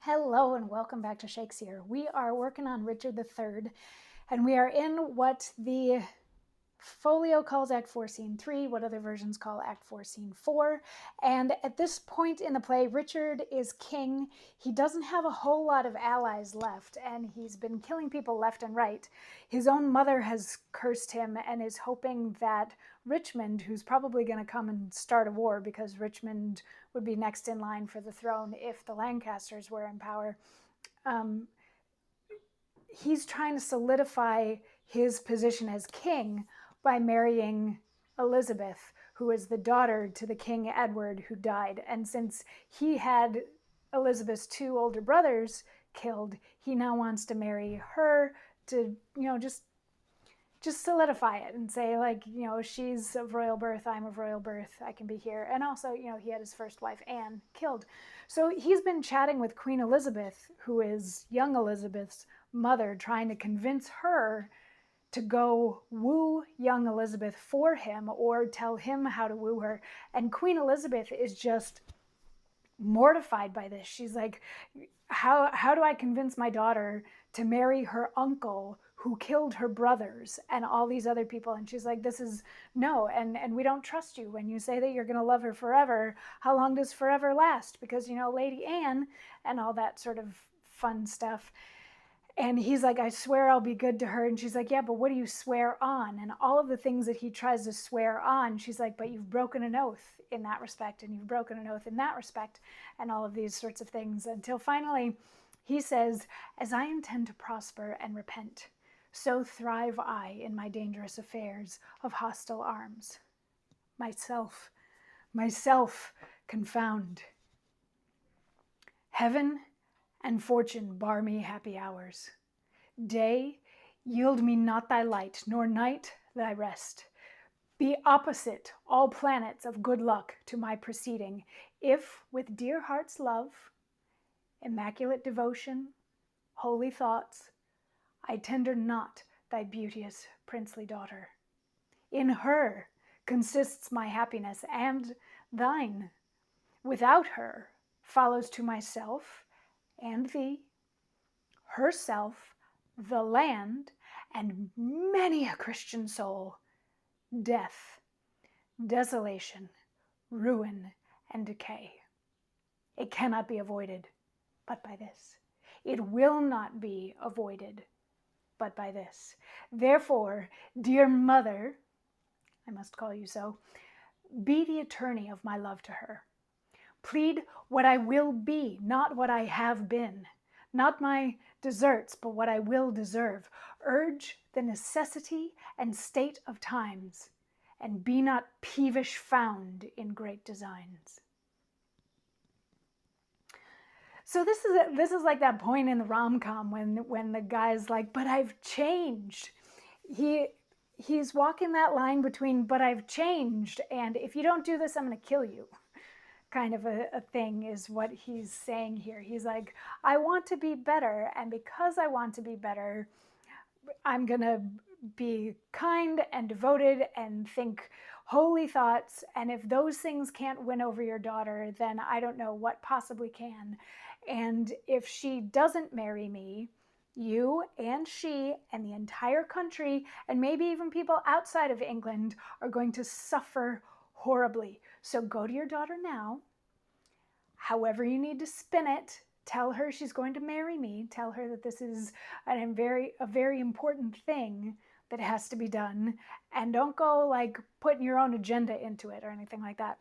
Hello and welcome back to Shakesyear. We are working on Richard III, and we are in what the Folio calls Act 4, Scene 3, what other versions call Act 4, Scene 4. And at this point in the play, Richard is king. He doesn't have a whole lot of allies left, and he's been killing people left and right. His own mother has cursed him and is hoping that Richmond, who's probably going to come and start a war because Richmond would be next in line for the throne if the Lancasters were in power, he's trying to solidify his position as king by marrying Elizabeth, who is the daughter to the King Edward who died. And since he had Elizabeth's two older brothers killed, he now wants to marry her to, just solidify it and say, like, she's of royal birth, I'm of royal birth, I can be here. And also, he had his first wife, Anne, killed. So he's been chatting with Queen Elizabeth, who is young Elizabeth's mother, trying to convince her to go woo young Elizabeth for him or tell him how to woo her. And Queen Elizabeth is just mortified by this. She's like, how do I convince my daughter to marry her uncle who killed her brothers and all these other people? And she's like, this is no, and we don't trust you when you say that you're going to love her forever. How long does forever last? Because, Lady Anne and all that sort of fun stuff. And he's like, I swear I'll be good to her. And she's like, yeah, but what do you swear on? And all of the things that he tries to swear on, she's like, but you've broken an oath in that respect, and you've broken an oath in that respect, and all of these sorts of things. Until finally he says, as I intend to prosper and repent, so thrive I in my dangerous affairs of hostile arms. Myself confound. Heaven and fortune bar me happy hours. Day, yield me not thy light, nor night thy rest. Be opposite all planets of good luck to my proceeding, if with dear heart's love, immaculate devotion, holy thoughts, I tender not thy beauteous princely daughter. In her consists my happiness and thine. Without her follows to myself and thee, herself, the land, and many a Christian soul, death, desolation, ruin, and decay. It cannot be avoided but by this. It will not be avoided but by this. Therefore, dear mother, I must call you so, be the attorney of my love to her. Plead what I will be, not what I have been. Not my deserts, but what I will deserve. Urge the necessity and state of times, and be not peevish found in great designs. So this is like that point in the rom-com when the guy's like, but I've changed. He's walking that line between but I've changed and if you don't do this, I'm going to kill you. Kind of a thing is what he's saying here. He's like, I want to be better, and because I want to be better, I'm gonna be kind and devoted and think holy thoughts, and if those things can't win over your daughter, then I don't know what possibly can. And if she doesn't marry me, you and she and the entire country, and maybe even people outside of England, are going to suffer horribly. So go to your daughter now, however you need to spin it. Tell her she's going to marry me. Tell her that this is a very important thing that has to be done. And don't go like putting your own agenda into it or anything like that.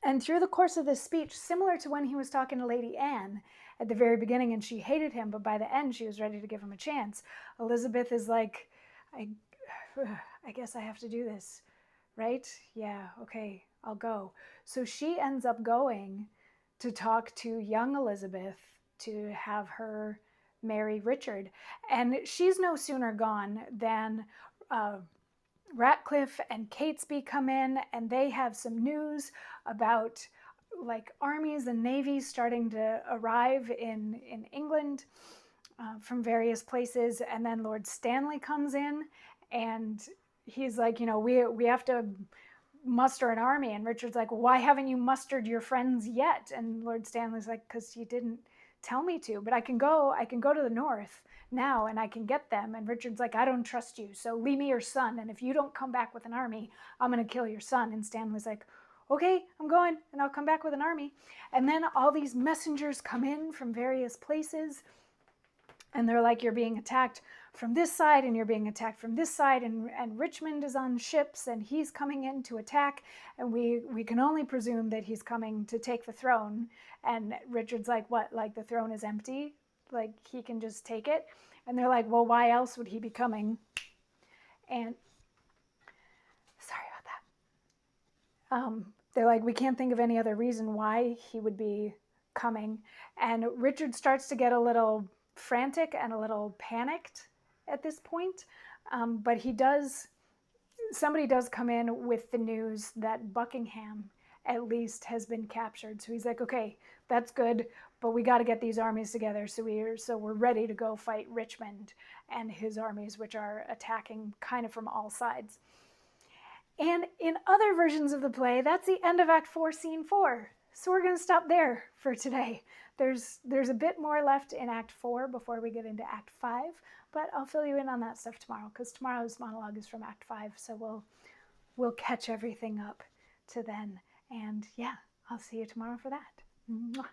And through the course of this speech, similar to when he was talking to Lady Anne at the very beginning and she hated him, but by the end she was ready to give him a chance, Elizabeth is like, I guess I have to do this, right? Yeah, okay, I'll go. So she ends up going to talk to young Elizabeth to have her marry Richard. And she's no sooner gone than Ratcliffe and Catesby come in, and they have some news about like armies and navies starting to arrive in England from various places. And then Lord Stanley comes in and he's like, we have to muster an army. And Richard's like, why haven't you mustered your friends yet? And Lord Stanley's like, because you didn't tell me to, but I can go to the north now and I can get them. And Richard's like, I don't trust you, so leave me your son, and if you don't come back with an army, I'm going to kill your son. And Stanley's like, okay, I'm going, and I'll come back with an army. And then all these messengers come in from various places, and they're like, you're being attacked from this side, and you're being attacked from this side, and Richmond is on ships, and he's coming in to attack, and we can only presume that he's coming to take the throne. And Richard's like, what, like the throne is empty? Like he can just take it? And they're like, well, why else would he be coming? And sorry about that. They're like, we can't think of any other reason why he would be coming. And Richard starts to get a little frantic and a little panicked at this point. But somebody does come in with the news that Buckingham at least has been captured. So he's like, okay, that's good, but we got to get these armies together. So we're ready to go fight Richmond and his armies, which are attacking kind of from all sides. And in other versions of the play, that's the end of Act 4, Scene 4. So we're going to stop there for today. There's a bit more left in Act 4 before we get into Act 5, but I'll fill you in on that stuff tomorrow, because tomorrow's monologue is from Act 5, so we'll catch everything up to then. And yeah, I'll see you tomorrow for that. Mwah.